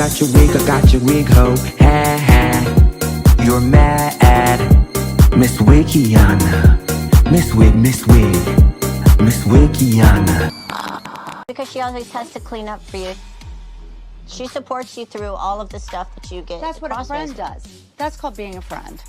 I got your wig, ho. Ha ha. You're mad, Miss Wikiana. Miss Wikiana. Because she always has to clean up for you. She supports you through all of the stuff that you get. That's what a friend does. That's called being a friend.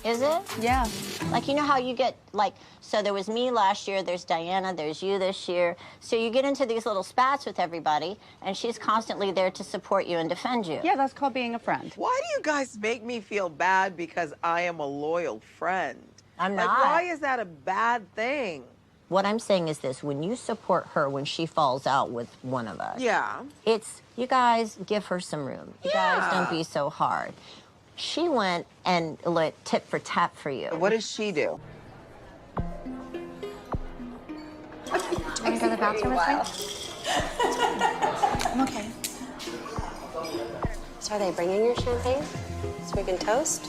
Is it? Yeah. Like, you know how you get, like, so there was me last year, there's Diana, there's you this year. So you get into these little spats with everybody, and she's constantly there to support you and defend you. Yeah, that's called being a friend. Why do you guys make me feel bad because I am a loyal friend? I'm like, not. Why is that a bad thing? What I'm saying is this, when you support her when she falls out with one of us, yeah, it's, you guys give her some room. You guys don't be so hard. She went and let tit for tat for you. What does she do? Want to go to the bathroom with me? I'm okay. So are they bringing your champagne so we can toast?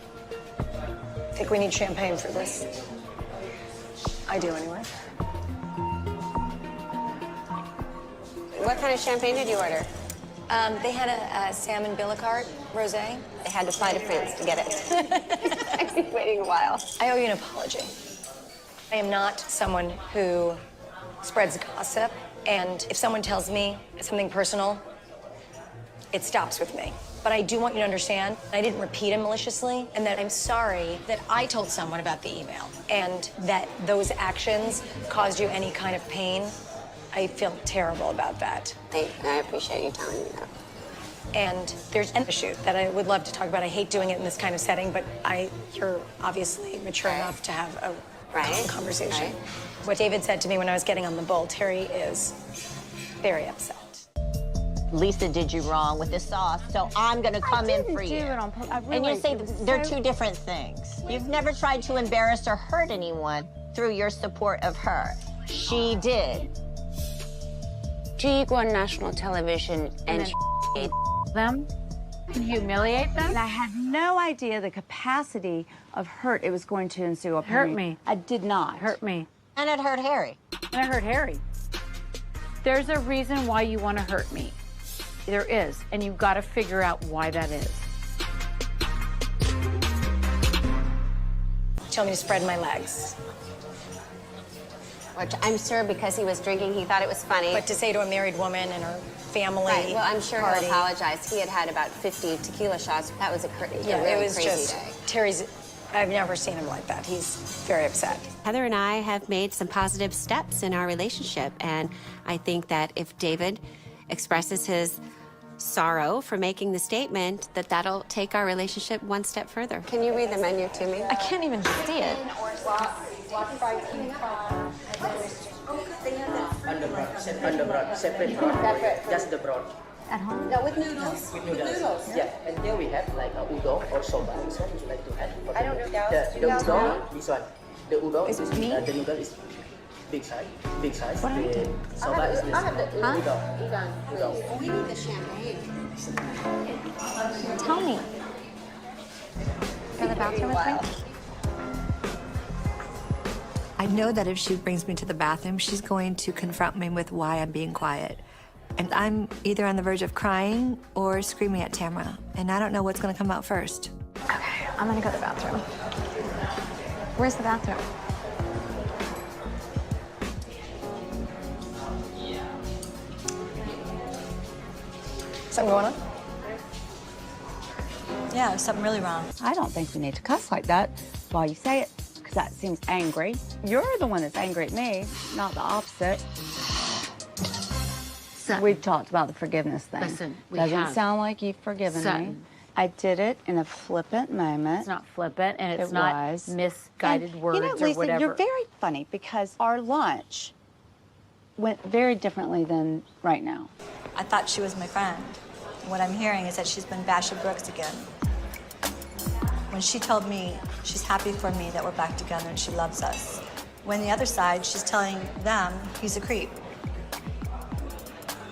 I think we need champagne for this. I do, anyway. What kind of champagne did you order? They had a salmon billicart rosé. They had to fly to France to get it. I've been waiting a while. I owe you an apology. I am not someone who spreads gossip, and if someone tells me something personal, it stops with me. But I do want you to understand, I didn't repeat it maliciously, and that I'm sorry that I told someone about the email, and that those actions caused you any kind of pain. I feel terrible about that. I appreciate you telling me that. And there's an issue that I would love to talk about. I hate doing it in this kind of setting, but you're obviously mature enough to have a conversation. Right. What David said to me when I was getting on the bull, Terry is very upset. Lisa did you wrong with the sauce, so I'm gonna come in for you. And you say they're two different things. You've never tried to embarrass or hurt anyone through your support of her. She did. She go on national television and them, humiliate them. And I had no idea the capacity of hurt it was going to ensue upon Hurt me. I did not. Hurt me. And it hurt Harry. And it hurt Harry. There's a reason why you want to hurt me. There is, and you've got to figure out why that is. Tell me to spread my legs. which I'm sure because he was drinking, he thought it was funny. But to say to a married woman and her family Right, well, I'm sure party. he'll apologize. He had had about 50 tequila shots. That was a really it was crazy just, day. Terry's, I've never seen him like that. He's very upset. Heather and I have made some positive steps in our relationship, and I think that if David expresses his sorrow for making the statement, that'll take our relationship one step further. Can you read the menu to me? I can't even see it. Underbroad, separate broad. Just the broad. At home? No, with noodles. With noodles. Yeah, and here we have like a udon or soba. Which one would you like to have? I don't know. The udon, this one. The udon Is it me? The noodle is big size. Big size. What do I The do? soba is this. I'll have the Udon. Udon. We need the champagne. Tell me. Go to the bathroom with me? I know that if she brings me to the bathroom, she's going to confront me with why I'm being quiet. And I'm either on the verge of crying or screaming at Tamara. And I don't know what's gonna come out first. Okay, I'm gonna go to the bathroom. Where's the bathroom? Something going on? Yeah, there's something really wrong. I don't think we need to cuss like that while you say it, because that seems angry. You're the one that's angry at me, not the opposite. We've talked about the forgiveness thing. Listen, we Doesn't have. sound like you've forgiven me. Sutton. I did it in a flippant moment. It's not flippant, and it's It not was. misguided And, words you know, or Lisa, whatever. you're very funny because our lunch went very differently than right now. I thought she was my friend. What I'm hearing is that she's been bashing Brooks again. When she told me she's happy for me that we're back together and she loves us. When the other side, she's telling them he's a creep.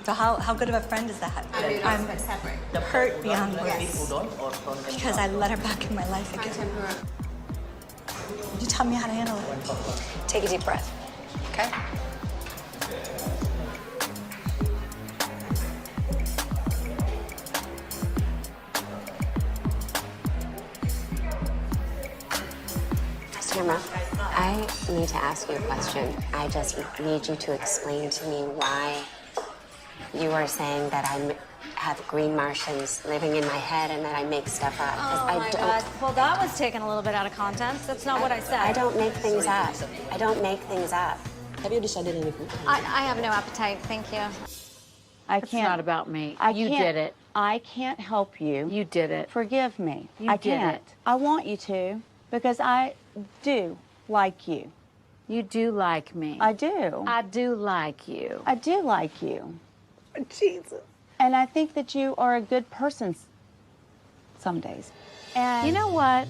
So how good of a friend is that? I'm hurt beyond words because I let her back in my life again. You tell me how to handle it. Take a deep breath, okay? Tamara, I need to ask you a question. I just need you to explain to me why you are saying that I have green Martians living in my head and that I make stuff up. Oh my God. Well, that was taken a little bit out of context. That's not what I said. I don't make things up. I don't make things up. Have you decided anything? I have no appetite, thank you. It's not about me. You can't- did it. I can't help you. You did it. Forgive me. You I did can't. it. I want you to because I do like you. You do like me. I do. I do like you. I do like you. Jesus. And I think that you are a good person some days. And You know what?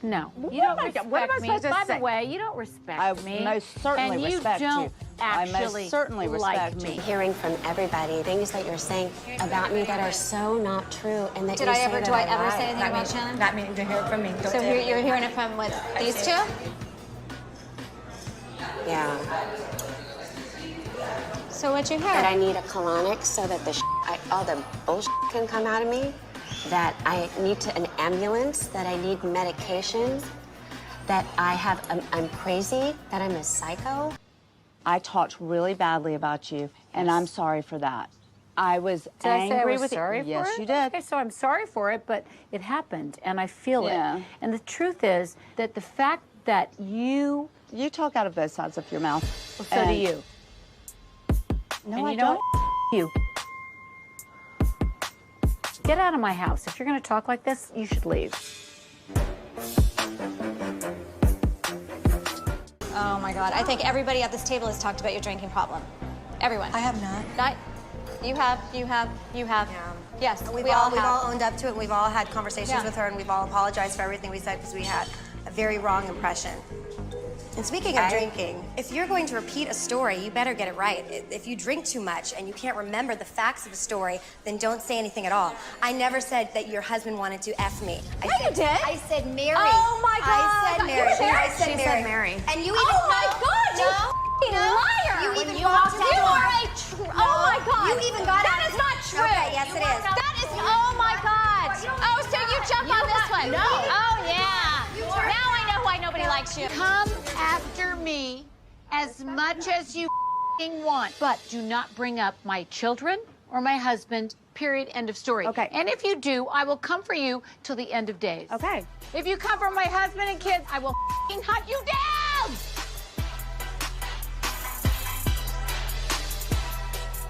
No. You don't respect what am I me. supposed to By say? the way, you don't respect I me. most certainly and respect you. you. Don't I most actually certainly like respect me. you. Hearing from everybody things that you're saying about me that are so not true and that Did you I say ever, that do I ever lie. say anything about Shannon? Not meaning to hear it from me. So you're hearing it from with these two? Yeah. So what'd you hear? That I need a colonic so that all the bullshit can come out of me. That I need an ambulance. That I need medication. That I'm crazy. That I'm a psycho. I talked really badly about you, and I'm sorry for that. I was Did I angry say I was with sorry you. for Yes, it? you did. Okay, so I'm sorry for it, but it happened, and I feel Yeah. it. And the truth is that the fact that you talk out of both sides of your mouth. well, so do you. No, And I you know don't. what? You. Get out of my house. If you're going to talk like this, you should leave. Oh my God. I think everybody at this table has talked about your drinking problem. Everyone. I have not. You have. Yeah. Yes, We've we all all have. owned up to it. We've all had conversations Yeah. with her, and we've all apologized for everything we said because we had a very wrong impression. And speaking of drinking, if you're going to repeat a story, you better get it right. If you drink too much and you can't remember the facts of a story, then don't say anything at all. I never said that your husband wanted to F me. You did. I said Mary. Oh my God. I said Mary. You said I said She Mary. said Mary. And you even Oh my God, you f***ing liar. You When even you walked walked out. You are a oh my God. You even got That out. is not true. Okay, yes, it is. That is, oh my God. Oh, so you jump on this one. No. Oh yeah. Now I know why nobody likes you. Come after me as much as you want, but do not bring up my children or my husband, period, end of story. Okay. And if you do, I will come for you till the end of days. Okay. If you come for my husband and kids, I will hunt you down!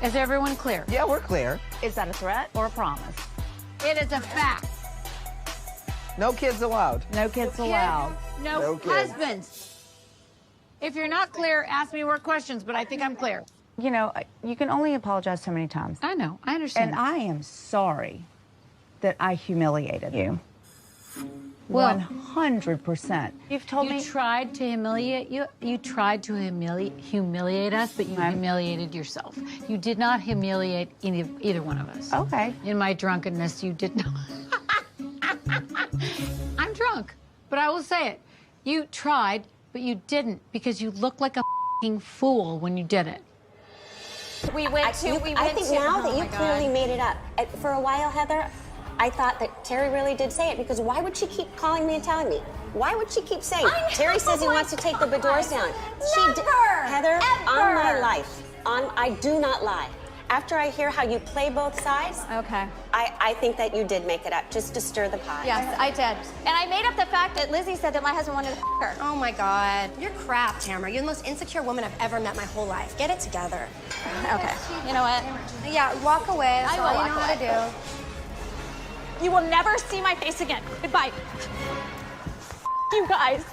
Is everyone clear? Yeah, we're clear. Is that a threat or a promise? It is a fact. No kids allowed. No kids allowed. No, No kids. husbands. If you're not clear, ask me more questions, but I think I'm clear. You know, you can only apologize so many times. I know, I understand. And I am sorry that I humiliated you. Well, 100%. You've told me. You tried to humiliate you. You tried to humiliate us, but you humiliated yourself. You did not humiliate either one of us. Okay. In my drunkenness, you did not. I'm drunk, but I will say it. You tried, but you didn't because you looked like a f***ing fool when you did it. We went to. I think now that oh you my clearly God. made it up. For a while, Heather, I thought that Terry really did say it because why would she keep calling me and telling me? Why would she keep saying, Terry says he wants to take the boudoirs down? Heather, on my life, I do not lie. After I hear how you play both sides, Okay. I think that you did make it up just to stir the pot. Yes, I did. And I made up the fact that Lizzie said that my husband wanted to f her. Oh my God. You're crap, Tamara. You're the most insecure woman I've ever met my whole life. Get it together. Okay. You know what? Yeah, walk away. That's I all will you know walk how away. to do. You will never see my face again. Goodbye. You guys.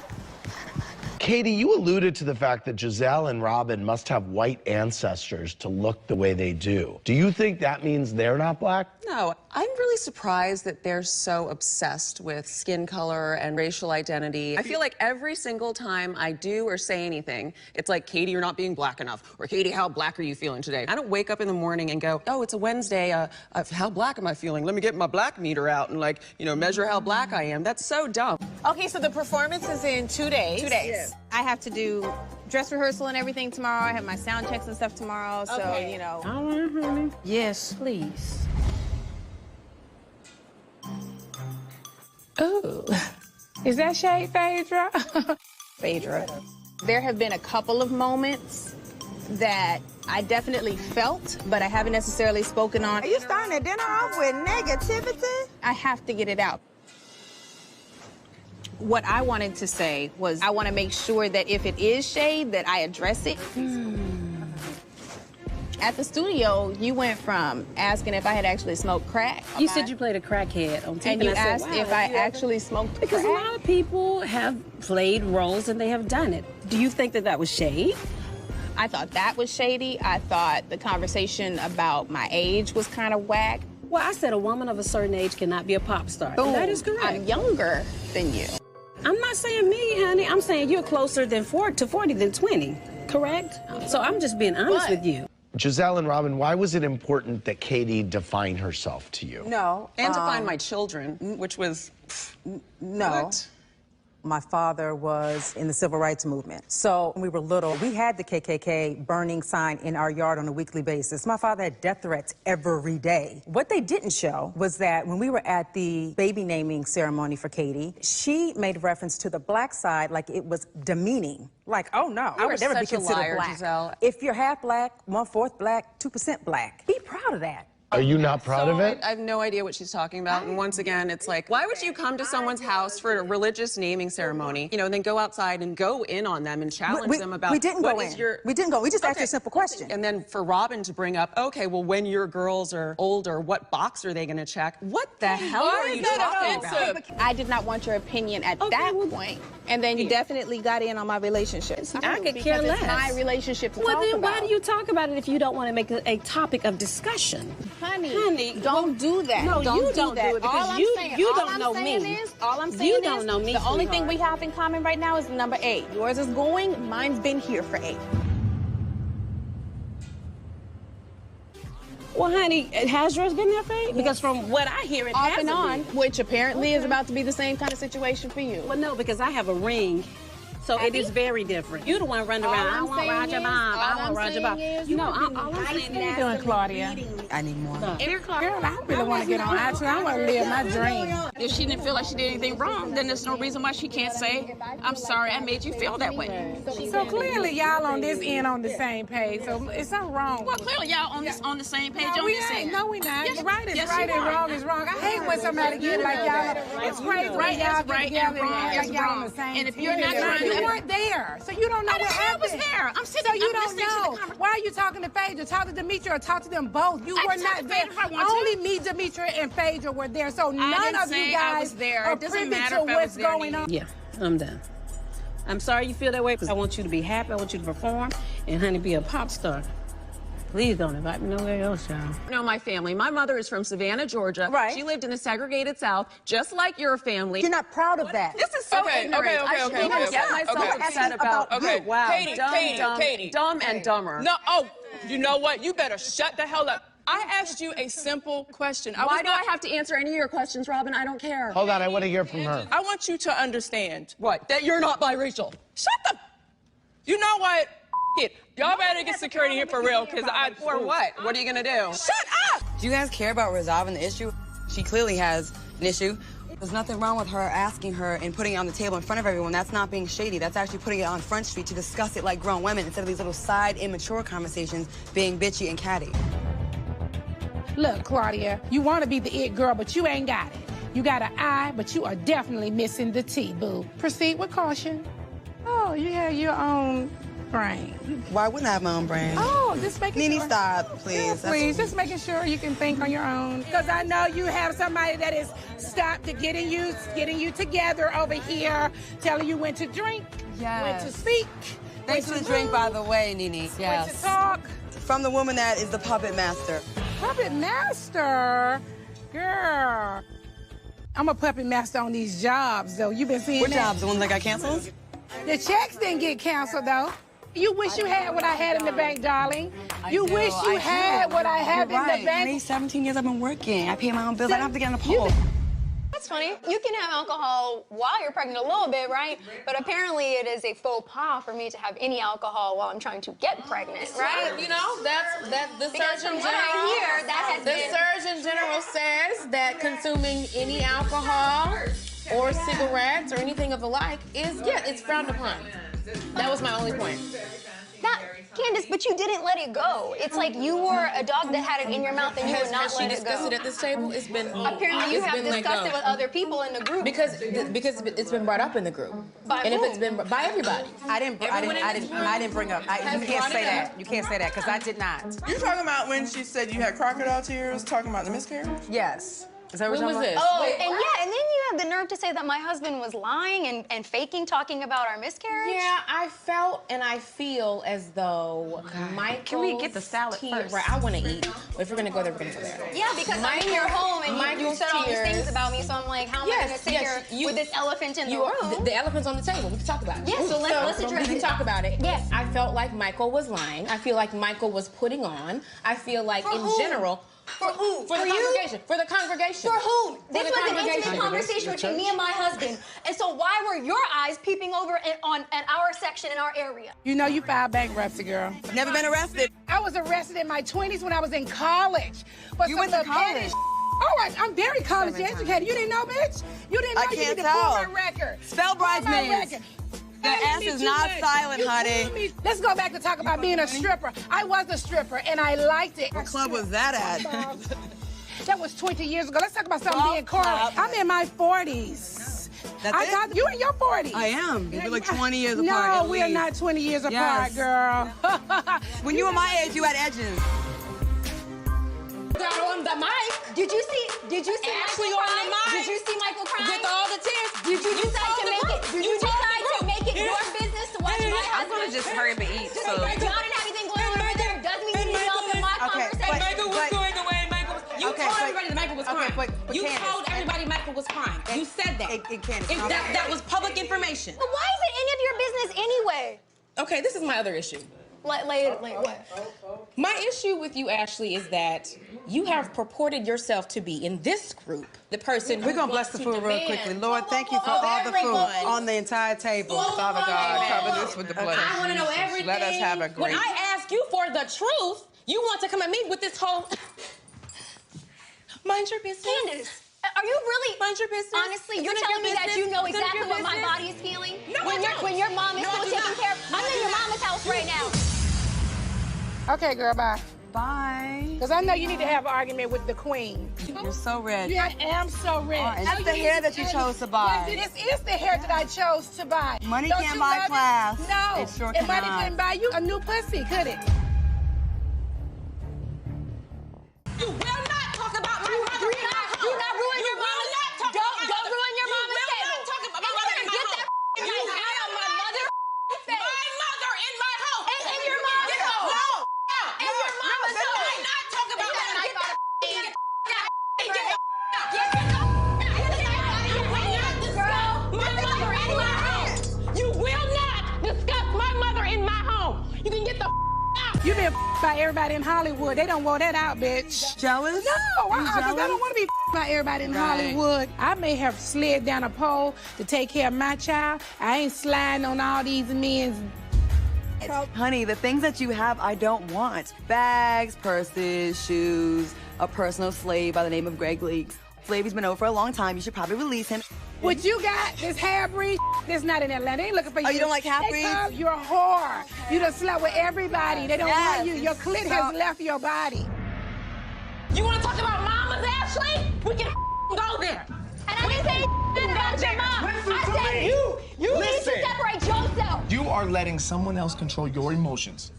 Katie, you alluded to the fact that Giselle and Robin must have white ancestors to look the way they do. Do you think that means they're not black? No, I'm really surprised that they're so obsessed with skin color and racial identity. I feel like every single time I do or say anything, it's like, Katie, you're not being black enough. Or, Katie, how black are you feeling today? I don't wake up in the morning and go, oh, it's a Wednesday, how black am I feeling? Let me get my black meter out and, like, you know, measure how black I am. That's so dumb. Okay, so the performance is in 2 days. 2 days. Yes. I have to do dress rehearsal and everything tomorrow. I have my sound checks and stuff tomorrow, so, you know. All right, honey. Yes, please. Ooh. Is that shade, Phaedra? Phaedra. There have been a couple of moments that I definitely felt, but I haven't necessarily spoken on. Are you starting the dinner off with negativity? I have to get it out. What I wanted to say was I want to make sure that if it is shade, that I address it. At the studio, you went from asking if I had actually smoked crack. You said you played a crackhead on TV. And you I said, asked if I actually smoked crack. Because a lot of people have played roles and they have done it. Do you think that that was shade? I thought that was shady. I thought the conversation about my age was kind of whack. Well, I said a woman of a certain age cannot be a pop star. Boom. That is correct. I'm younger than you. I'm not saying me, honey. I'm saying you're closer than 40 than 20, correct? So I'm just being honest with you. Giselle and Robin, why was it important that Katie define herself to you? No. And define my children, which was... No. What? My father was in the civil rights movement. So when we were little, we had the KKK burning sign in our yard on a weekly basis. My father had death threats every day. What they didn't show was that when we were at the baby naming ceremony for Katie, she made reference to the black side like it was demeaning. Like, oh no, I would never be considered black. Giselle. If you're half black, 1/4 black, 2% black, be proud of that. Are you not proud of it? I have no idea what she's talking about. And once again, it's like, why would you come to someone's house for a religious naming ceremony, you know, and then go outside and go in on them and challenge them about We didn't go in. We didn't go. We just asked you a simple question. And then for Robin to bring up, okay, well, when your girls are older, what box are they going to check? What the hell are you talking about? I did not want your opinion at that point. And then you definitely got in on my relationship. I could care less. It's my relationship to well, talk then about. why do you talk about it if you don't want to make it a topic of discussion? Honey, don't do that. No, you don't that. do it because you don't know me. All I'm saying You is, don't know me, the only thing sweetheart. we have in common right now is number 8. Yours is going, mine's been here for 8. Well, honey, has yours been there for 8? Because from what I hear, it Off hasn't and on, been. which apparently is about to be the same kind of situation for you. Well, no, because I have a ring. So it is very different. You're the one running around. I want Roger Bob. I want Roger Bob. You know, all I'm saying is... How you doing, Claudia? I need more. Girl, I really want to get on Actually, I want to live my dream. If she didn't feel like she did anything wrong, then there's no reason why she can't say, I'm sorry I made you feel that way. So clearly y'all on this end on the same page, so it's something wrong. Well, clearly y'all on the same page No, on we this ain't. end. No, we not. Yes, Right is yes, right you and are. wrong is wrong. I hate when somebody get like y'all. It's crazy when Right y'all is right get and together wrong and is y'all on wrong. the same And if you're team. not trying You to- weren't there, so you don't know what I was happened. there. I'm sitting, So you I'm don't listening to the know. conversation. Why are you talking to Phaedra? Talk to Demetria or talk to them both. You I were can talk not to there. Phaedra if I want to. Only me, Demetria, and Phaedra were there. So none didn't of say you I guys was there. are It doesn't privy matter to if I what's was there going on. Yeah, I'm done. I'm sorry you feel that way because I want you to be happy. I want you to perform and, honey, be a pop star. Please don't invite me nowhere else, y'all. No, my family. My mother is from Savannah, Georgia. Right. She lived in the segregated South, just like your family. You're not proud of that. This is so ignorant. I shouldn't even get myself upset about. Okay, Wow, Katie. dumb and dumber. No, oh, you know what? You better shut the hell up. I asked you a simple question. Why do I have to answer any of your questions, Robin? I don't care. Hold on, I want to hear from her. I want you to understand. What? That you're not biracial. Shut the... You know what? Y'all better get security here for real, because For what? What are you gonna do? Shut up! Do you guys care about resolving the issue? She clearly has an issue. There's nothing wrong with her asking her and putting it on the table in front of everyone. That's not being shady. That's actually putting it on Front Street to discuss it like grown women instead of these little side, immature conversations being bitchy and catty. Look, Claudia, you want to be the it girl, but you ain't got it. You got an I, but you are definitely missing the T, boo. Proceed with caution. Oh, you have your own brain. Why wouldn't I have my own brain? Oh, just making Nene, sure. stop, please. Yeah, That's- please, just making sure you can think on your own. Because I know you have somebody that is stopped to getting you together over here, telling you when to drink, when to speak. Thanks for the drink, by the way, Nene. When to talk. From the woman that is the puppet master. Puppet master? Girl. I'm a puppet master on these jobs, though. You been seeing What that? jobs? The ones that got canceled? The checks didn't get canceled, though. You wish you had what I had in the bank, darling. You wish you had what I have in the bank. Maybe 17 years I've been working. I pay my own bills. I don't have to get on the pole. That's funny. You can have alcohol while you're pregnant a little bit, right? But apparently it is a faux pas for me to have any alcohol while I'm trying to get pregnant, right? You know, the Because Surgeon from what I General. hear, that has been... Surgeon General says that consuming any alcohol or cigarettes or anything of the like is, it's frowned upon. That was my only point. Candace, but you didn't let it go. It's like you were a dog that had it in your mouth and you would not Has she let it go. discussed it at this table? It's been Apparently you it's have been let discussed go. it with other people in the group. Because it's been brought up in the group. By and whom? if it's been by everybody. I didn't bring up. You can't say that. You can't say that because I did not. You're talking about when she said you had crocodile tears, talking about the miscarriage? Yes. Is that what When was this? Oh, and then you have the nerve to say that my husband was lying and faking talking about our miscarriage? Yeah, I felt and I feel as though Michael's Can we get the salad first? Right, I want to eat. But if we're going to go there, we're going to go there. Yeah, because I'm in your home and you said all these things about me, so I'm like, how am I going to sit here with this elephant in the room? The elephant's on the table. We can talk about it. Yeah, so let's address it. We can talk about it. Yes. I felt like Michael was lying. I feel like Michael was putting on. I feel like For in whom? general. For who? For the congregation. For the congregation. For whom? For This the was an congregation. intimate conversation between me and my husband. And so why were your eyes peeping over at our section in our area? You know you filed bankruptcy, girl. Never been arrested. I was arrested in my 20s when I was in college. But You went to college? Oh, I'm very college educated. You didn't know, bitch? You didn't know? I You can't need to pull tell. my record. Spell Pull my bridesmaids. record. The S is not silent, honey. Let's go back to talk about being a stripper. I was a stripper, and I liked it. What club was that at? That was 20 years ago. Let's talk about something being correct. I'm in my 40s. You in your 40s. I am. We're like 20 years no, apart. No, we are not 20 years Yes. apart, girl. When you were my age, you had edges. Got on the mic. Did you see Ashley Michael on cry? the mic. Did you see Michael cry? With all the tears. Did you decide to make it? Did you decide to make it your business to watch my husband? I'm gonna just hurry up and eat. So. Y'all didn't have anything going on over there. Doesn't mean you need to help in my conversation. Michael was going away. You told everybody that Michael was crying. but You Candace, told everybody Michael was crying. You said that. That was public information. But why is it any of your business anyway? Okay, this is my other issue. Like what? My issue with you, Ashley, is that you have purported yourself to be in this group the person We're going to bless the food real quickly. Lord, thank you for all the food on the entire table. Father God, cover this with the blood. I want to know everything. Let us have a When great... I ask you for the truth, you want to come at me with this whole... Mind your business. Candace, are you really? Mind your business. Honestly, you're telling me that you know exactly what my body is feeling? No, when your mom is still taking care of... I'm in your mama's house right now. Okay, girl, bye. Bye. Because I know you need to have an argument with the queen. You're so red. Yeah, I am so red. Oh, and that's the hair that you chose to buy. Yes, this is the hair that I chose to buy. Money Don't can't you buy love it? class. No. It sure and money cannot. couldn't buy you a new pussy, could it? You will not talk about my mother in my home. Do not ruin your mama's... Don't ruin your mama's table. You will not talk about my mother in my home. You out of my mother face. My mother in my home. And in your mom's home. No. In your mama's home. Do not talk about my mother. You will not discuss my mother in my home. You can get the out. You been by everybody in Hollywood. They don't want that out, bitch. Jealous? No, because I don't want to be by everybody in Hollywood. I may have slid down a pole to take care of my child. I ain't sliding on all these men's... Honey, the things that you have, I don't want. Bags, purses, shoes, a personal slave by the name of Greg Leaks. Slavy's been over for a long time. You should probably release him. What you got, this hair breed, this not in Atlanta. They ain't looking for you. Oh, you don't like half They breeds? call you a whore. You done slept with everybody. They don't Yes. want you. Your clit has left your body. You want to talk about mamas, Ashley? We can go there. And I didn't say about your mom. I said you need to separate yourself. You are letting someone else control your emotions.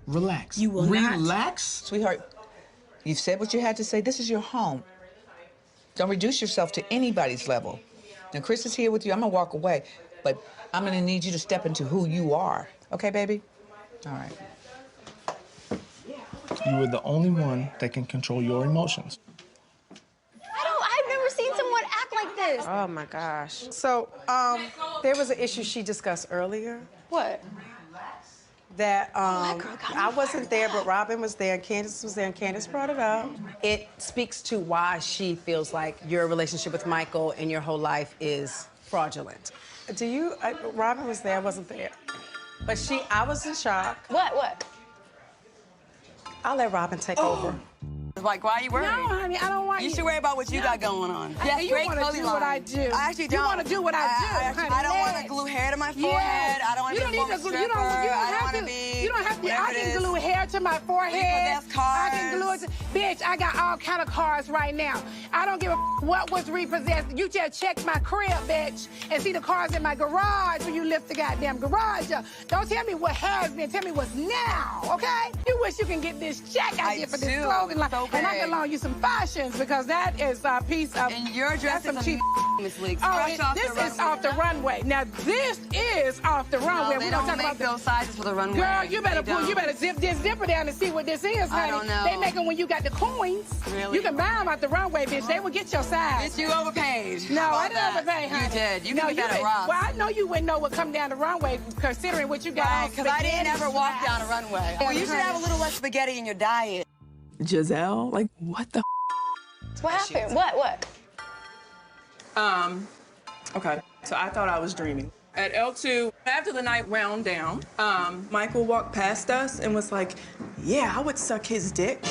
Relax. You will relax. Sweetheart, you've said what you had to say. This is your home. Don't reduce yourself to anybody's level. Now, Chris is here with you. I'm gonna walk away, but I'm gonna need you to step into who you are. Okay, baby? All right. You are the only one that can control your emotions. I've never seen someone act like this. Oh my gosh. So, there was an issue she discussed earlier. What? That I wasn't there, but Robin was there, and Candace was there, and Candace brought it up. It speaks to why she feels like your relationship with Michael and your whole life is fraudulent. Robin was there, I wasn't there. But I was in shock. What? I'll let Robin take over. Like, why are you worried? No, honey, I don't want you. You should worry about what you got going on. Yeah, you want to do what I do. I actually don't. You want to do what I do. I don't want to glue hair to my forehead. Yes. I don't want to be a former stripper. I don't want to be. You don't have to. I can glue hair to my forehead. I can glue it to. Bitch, I got all kind of cars right now. I don't give a what was repossessed. You just check my crib, bitch, and see the cars in my garage when you lift the goddamn garage up. Don't tell me what has been. Tell me what's now, okay? You wish you can get this check I get for this clothing line, and I can loan you some fashions because that is a piece of. And your dress is cheap. Miss Leaks. This is off the runway. Now this is off the runway. They don't make those sizes for the runway. Girl, you better zip this zipper down and see what this is, honey. I don't know. They make them when you got the coins. Really? You can buy them out the runway, bitch. They will get your size. Bitch, you overpaid. No, I didn't overpay, honey. You did. You can get that at Ross. Well, I know you wouldn't know what come down the runway considering what you got on. Because I didn't ever walk down a runway. Well, you should have a little less spaghetti in your diet. Giselle, like, what the? What happened? What? Okay, so I thought I was dreaming. At L2, after the night wound down, Michael walked past us and was like, yeah, I would suck his dick. No,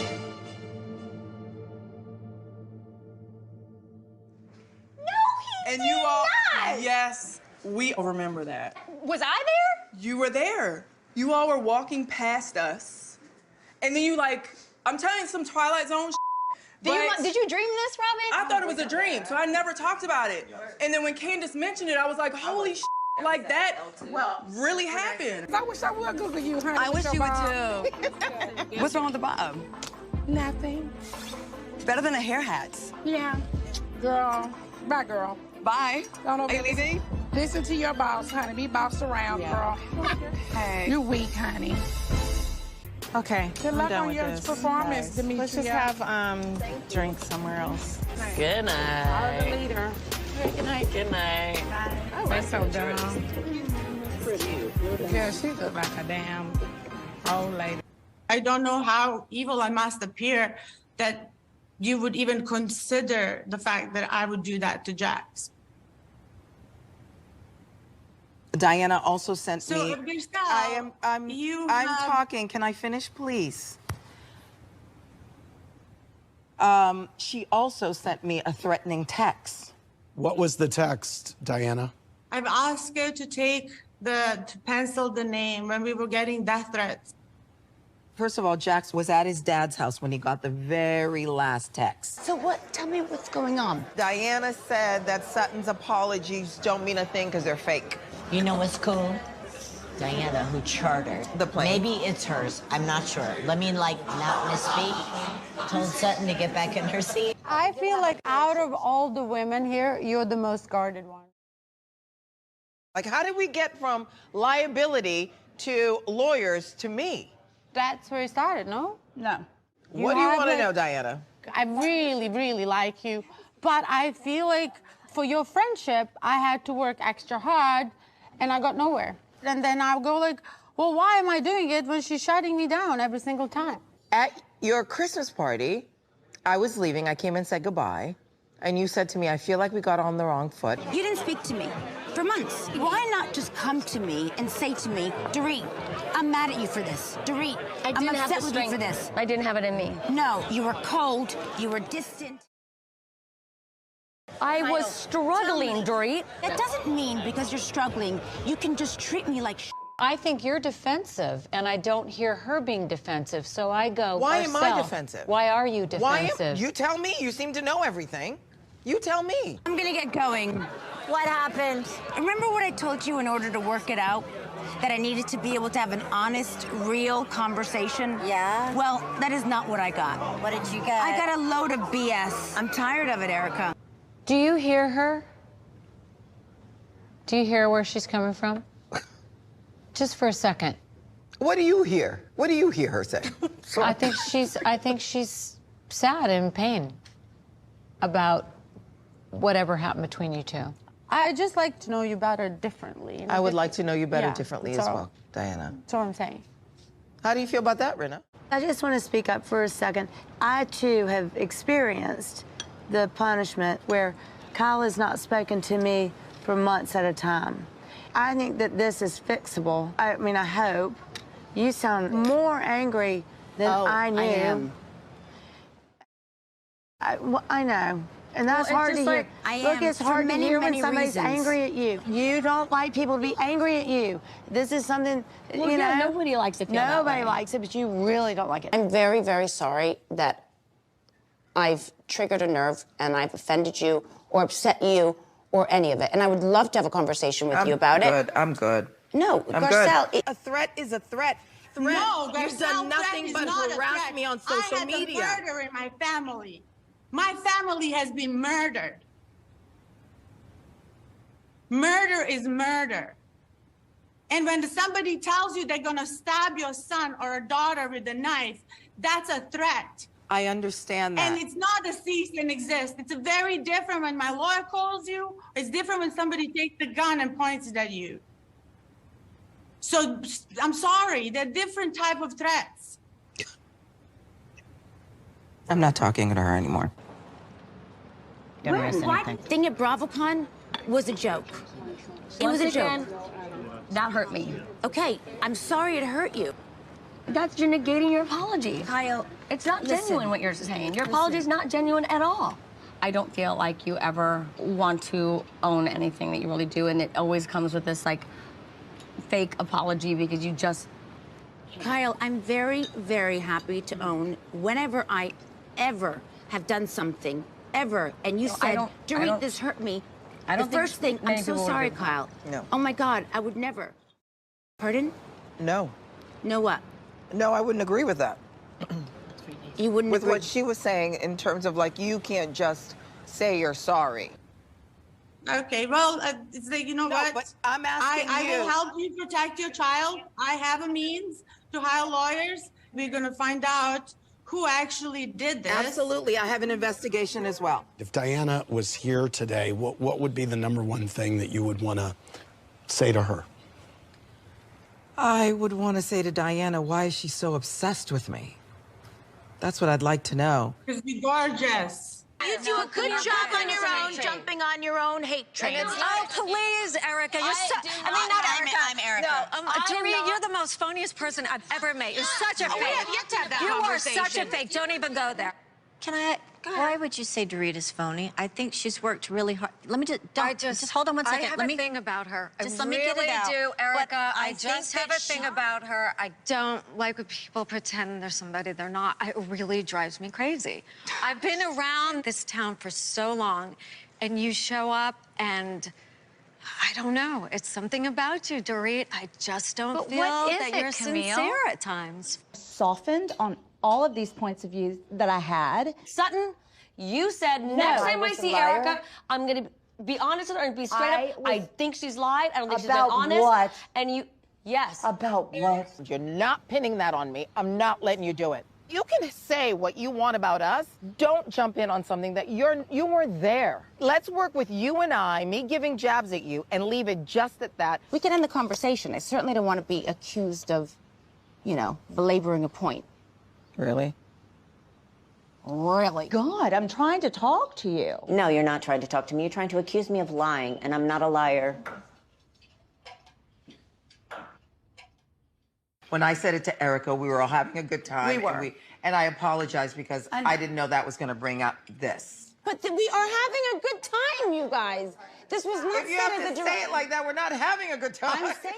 he And did you all, not. yes, we all remember that. Was I there? You were there. You all were walking past us. And then you I'm telling you some Twilight Zone Did you dream this, Robin? I thought it was a dream, so I never talked about it. And then when Candace mentioned it, I was like, holy like that really happened. I wish I would Google you, honey. I wish you would too. What's wrong with the bob? Nothing. It's better than a hair hat. Yeah. Girl. Bye, girl. Bye. Are you leaving? Listen to your boss, honey. Be bossed around, girl. Hey. You're weak, honey. Okay, Good luck on your performance, Demetria. Let's just have drinks somewhere else. Good night. Follow the leader. Good night. Good night. Oh, that's so dumb. Pretty. Yeah, she look like a damn old lady. I don't know how evil I must appear that you would even consider the fact that I would do that to Jax. Diana also sent So, me. Giselle, I'm talking. Can I finish, please? She also sent me a threatening text. What was the text, Diana? I've asked her to pencil the name when we were getting death threats. First of all, Jax was at his dad's house when he got the very last text. So what? Tell me what's going on. Diana said that Sutton's apologies don't mean a thing because they're fake. You know what's cool? Diana, who chartered the plane. Maybe it's hers. I'm not sure. Let me not misspeak. Told Sutton to get back in her seat. I feel like out of all the women here, you're the most guarded one. Like, how did we get from liability to lawyers to me? That's where it started, no? No. What do you want to know, Diana? I really, really like you, but I feel like for your friendship, I had to work extra hard, and I got nowhere. And then I'll go like, well, why am I doing it when she's shutting me down every single time? At your Christmas party, I was leaving. I came and said goodbye. And you said to me, I feel like we got on the wrong foot. You didn't speak to me for months. Why not just come to me and say to me, Dorit, I'm mad at you for this. Dorit, I'm upset with you for this. I didn't have it in me. No, you were cold, you were distant. I was struggling, Dorit. That doesn't mean because you're struggling, you can just treat me like sh**. I think you're defensive, and I don't hear her being defensive, so I go, Why am I defensive? Why are you defensive? You tell me. You seem to know everything. You tell me. I'm gonna get going. What happened? Remember what I told you in order to work it out? That I needed to be able to have an honest, real conversation? Yeah? Well, that is not what I got. What did you get? I got a load of BS. I'm tired of it, Erica. Do you hear her? Do you hear where she's coming from? Just for a second. What do you hear? What do you hear her say? I think she's sad and in pain about whatever happened between you two. I just like to know you better differently. I would like to know you better Yeah, differently as that's all. well, Diana. That's what I'm saying. How do you feel about that, Rena? I just want to speak up for a second. I, too, have experienced the punishment where Kyle has not spoken to me for months at a time. I think that this is fixable. I mean, I hope. You sound more angry than I knew. I am. I know. And that's Well, hard it's to just hear. like, I Look, am, it's for hard many, to hear when many somebody's reasons. angry at you. You don't like people to be angry at you. This is something, Well, you yeah, know. nobody likes to feel that Nobody way. likes it, but you really don't like it. I'm very, very sorry that I've triggered a nerve and I've offended you or upset you or any of it. And I would love to have a conversation with you about it. I'm good. No, I'm Garcelle, good. A threat is a threat. No, You've done nothing but harass me on social media. I had a murder in my family. My family has been murdered. Murder is murder. And when somebody tells you they're gonna stab your son or a daughter with a knife, that's a threat. I understand that. And it's not a cease and exist. It's a very different when my lawyer calls you. It's different when somebody takes the gun and points it at you. So I'm sorry, they're different type of threats. I'm not talking to her anymore. What thing at BravoCon was a joke. It was a joke. That hurt me. Okay, I'm sorry it hurt you. That's you're negating your apology. Kyle, It's not listen. genuine what you're saying. Your apology is not genuine at all. I don't feel like you ever want to own anything that you really do, and it always comes with this like fake apology because you just. Kyle, I'm very, very happy to own whenever I ever have done something, ever, and you No, I said, don't- Dorit, this hurt me. I don't the think first thing, many I'm so people would sorry, agree. Kyle. No. Oh my God, I would never. Pardon? No. No what? No, I wouldn't agree with that. You wouldn't with agree? what she was saying in terms of like you can't just say you're sorry. Okay, well, it's like, you know what? But I'm asking I you. will help you protect your child. I have a means to hire lawyers. We're gonna find out who actually did this. Absolutely, I have an investigation as well. If Diana was here today, what would be the #1 thing that you would want to say to her? I would want to say to Diana, why is she so obsessed with me? That's what I'd like to know. Because you're gorgeous. You do a good job on your own, jumping on your own hate train. Oh, please, Erica. You're not Erica. I'm Erica. No, Dorit, you're the most phoniest person I've ever met. You're such a fake. We have yet to have that You are conversation. such a fake. Don't even go there. Can I? Why would you say Dorit is phony? I think she's worked really hard. Let me just hold on one second. I have let a me thing about her. Just I let me really get it out. do, Erica. But I just think have a thing about her. I don't like when people pretend they're somebody they're not. It really drives me crazy. I've been around this town for so long, and you show up and I don't know. It's something about you, Dorit. I just don't feel that you're sincere at times. Softened on all of these points of view that I had. Sutton, you said next time I see Erica, I'm gonna be honest with her and be straight up. I think she's lied. I don't think she's been About honest. what? And you, yes. About what? You're not pinning that on me. I'm not letting you do it. You can say what you want about us. Don't jump in on something that you weren't there. Let's work with you and I, me giving jabs at you, and leave it just at that. We can end the conversation. I certainly don't want to be accused of, belaboring a point. Really? Really? God, I'm trying to talk to you. No, you're not trying to talk to me. You're trying to accuse me of lying, and I'm not a liar. When I said it to Erica, we were all having a good time. We were. And I apologize because I didn't know that was going to bring up this. But we are having a good time, you guys. This was not If you have to say it like that, we're not having a good time. I'm saying.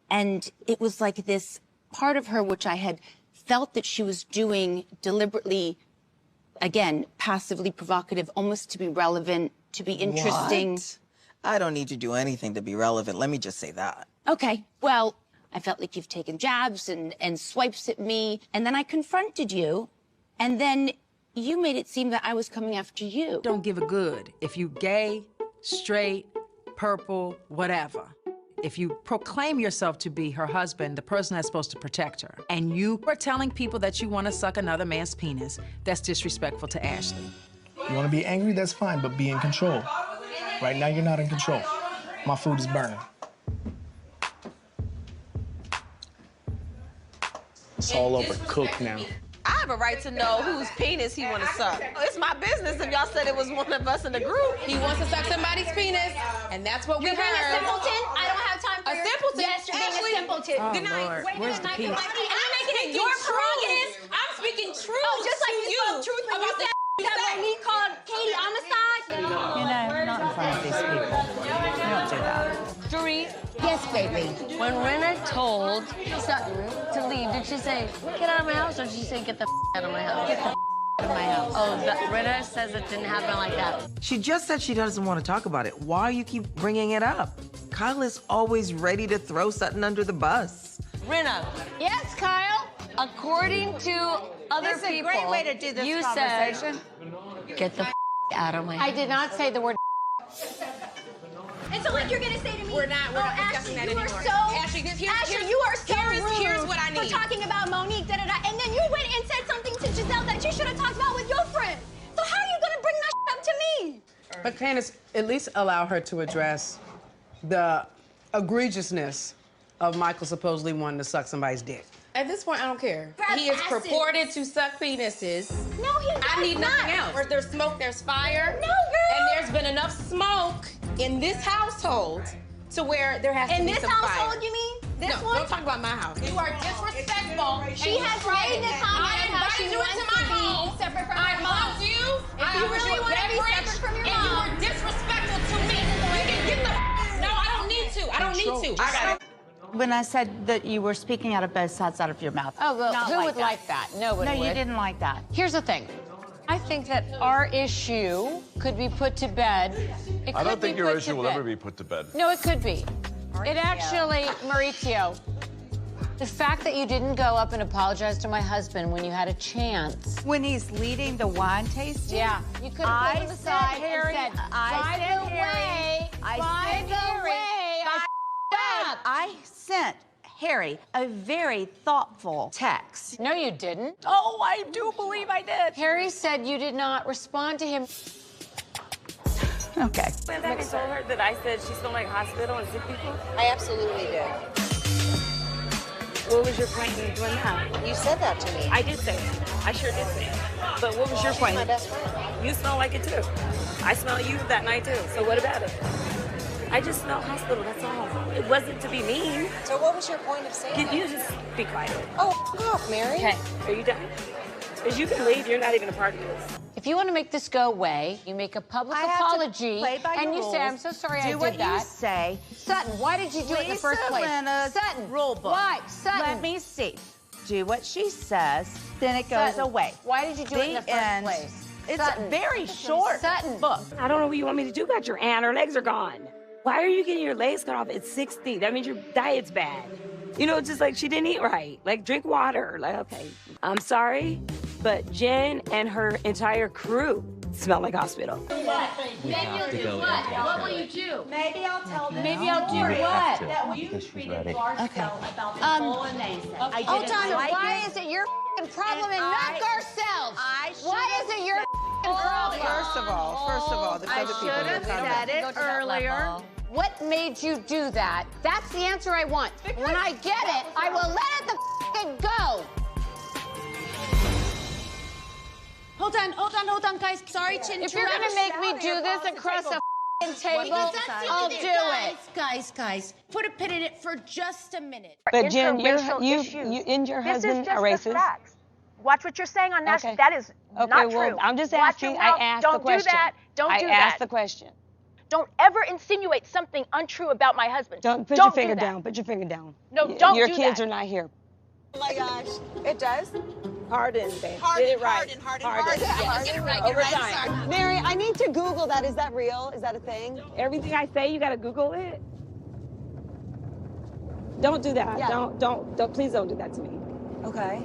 And it was like this part of her which I had felt that she was doing deliberately again, passively provocative, almost to be relevant, to be interesting. What? I don't need to do anything to be relevant. Let me just say that. Okay, well, I felt like you've taken jabs and swipes at me, and then I confronted you, and then you made it seem that I was coming after you. Don't give a good if you gay, straight, purple, whatever. If you proclaim yourself to be her husband, the person that's supposed to protect her, and you are telling people that you want to suck another man's penis, that's disrespectful to Ashley. You want to be angry? That's fine, but be in control. Right now, you're not in control. My food is burning. It's all over. Cooked now. I have a right to know whose penis he want to suck. It's my business if y'all said it was one of us in the group. He wants to suck somebody's penis, and that's what we heard. You're being a simpleton. I don't have time for A simpleton? Yes, you're being Ashley? a simpleton. Oh, Good night. Lord. Wait a Where's minute, the Michael. peace? And I'm making it speaking your truth. prerogative. I'm speaking truth. Oh, just like to you spoke truth when about you said that Monique called Katie homicide. You know, not in front of these people. You don't do that. Dorit, yes, baby. When Rinna told Sutton to leave, did she say, get out of my house, or did she say, get the out of my house? Get the out of my house. Oh, Rinna says it didn't happen like that. She just said she doesn't want to talk about it. Why you keep bringing it up? Kyle is always ready to throw something under the bus. Rinna. Yes, Kyle. According to other That's a people, great way to do this you conversation. said, get the out of my house. I did not say the word. And so, like, you're gonna say to me, We're not discussing that you anymore. are so, Ashley, Ashley, you are so here's rude what I need. for talking about Monique, da-da-da, and then you went and said something to Giselle that you should have talked about with your friend. So how are you gonna bring that up to me? But Candace, at least allow her to address the egregiousness of Michael supposedly wanting to suck somebody's dick. At this point, I don't care. Grab He is asses. purported to suck penises. No, he does I need nothing not. else. Where there's smoke, there's fire. No, girl. And there's been enough smoke in this household to where there has to In be this some household, fire. you mean? This No, one? don't talk about my house. You are disrespectful. She has made the comment I of how she invited you wants into to my be home. separate from I her mom. loved you. If you really want to be separate from your and you mom. were disrespectful to me. You can get the. No, I don't need to. I don't need to. I got it. When I said that you were speaking out of both sides out of your mouth. Oh, well, Not who would like that? Nobody No, would. you didn't like that. Here's the thing. I think that our issue could be put to bed. It I don't could be think your put issue to will bed. ever be put to bed. No, it could be. It actually, Maurizio, the fact that you didn't go up and apologize to my husband when you had a chance. When he's leading the wine tasting? Yeah, you could have pulled him aside Harry, and said, I said, by the Harry, way, I by said, the Harry, way, I f***ed up. I sent Harry a very thoughtful text. No, you didn't. Oh, I do believe I did. Harry said you did not respond to him. Okay. Went back and told her that I said she smelled like hospital and sick people? I absolutely did. What was your point in doing that? You said that to me. I did say it. I sure did say it. But what was your point? My best friend. You smell like it too. I smell you that night too. So what about it? I just smelled hospital, that's all. It wasn't to be mean. So what was your point of saying Can that? you just be quiet? Oh, f off, Mary. Okay, are you done? Because you can leave, you're not even a part of this. If you want to make this go away, you make a public apology, play by and your you say, rules. "I'm so sorry Do I what did that." you say. Sutton, why did you do it in the first place? Lena's Sutton, rule book. why? Sutton. Let me see. Do what she says, then it goes Sutton, away. Why did you do it in the first end. place? It's Sutton. a very short Sutton. book. I don't know what you want me to do about your aunt. Her legs are gone. Why are you getting your legs cut off at 60? That means your diet's bad. You know, just like she didn't eat right. Like, drink water. Like, okay, I'm sorry, but Jen and her entire crew smell like hospital. What? Then you'll do what? What will you do? Maybe I'll tell them. Maybe I'll do story what? That you treated Garcelle about the whole amazing. Hold on, why is it your f***ing problem and not Garcelle's? Why is it your f***ing problem? First of all, there's other people should here. have Calm said down. it earlier. What made you do that? That's the answer I want. When I get it, I will let it the f***ing go. Hold on, guys. Sorry to interrupt. If you're gonna make me do this across a f***ing table, I'll do it. Guys, put a pin in it for just a minute. But Jen, you and your husband are racist. Facts. Watch what you're saying on national. Okay. That is Okay, not well, true. I'm just Watch asking. your I mouth. asked the Don't question. do that. Don't do that. I asked the question. Don't ever insinuate something untrue about my husband. Don't put your do finger that. down. Put your finger down. No, don't Your do kids that. are not here. Oh my gosh, it does? Harden, babe. Get it right. Harden. Get it right. Over time. Mary, I need to Google that. Is that real? Is that a thing? Everything I say, you gotta Google it. Don't do that. Yeah. Don't. Please don't do that to me. Okay.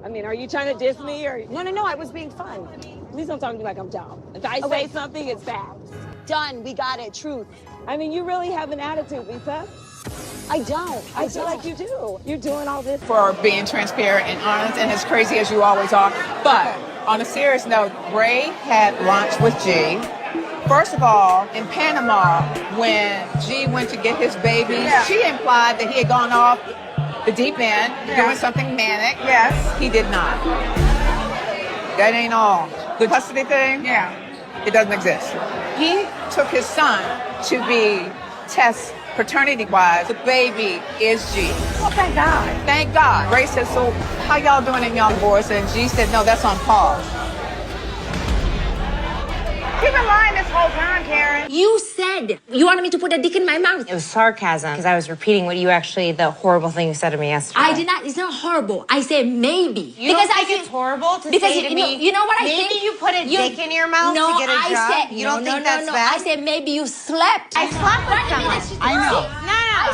I mean, are you trying to diss me or? No. I was being fun. Please don't talk to me like I'm dumb. If I Okay. say something, it's facts. Done. We got it. Truth. I mean, you really have an attitude, Lisa. I don't. I feel like you do. You're doing all this for being transparent and honest and as crazy as you always are. But on a serious note, Ray had lunch with G. First of all, in Panama, when G went to get his baby, she implied that he had gone off the deep end, doing something manic. Yes. He did not. That ain't all. The custody thing, it doesn't exist. He took his son to be test paternity-wise. The baby is G. Oh, thank God. Thank God. Ray said, so how y'all doing in young boys? And G said, no, that's on pause. You've been lying this whole time, Karen. You said you wanted me to put a dick in my mouth. It was sarcasm, because I was repeating what you actually, the horrible thing you said to me yesterday. I did not. It's not horrible. I said maybe. You don't think it's horrible to say to me, you know what I think? maybe you put a dick in your mouth no, to get a I job? Said, You don't think that's bad? I said maybe you slept. I slept with someone. I know.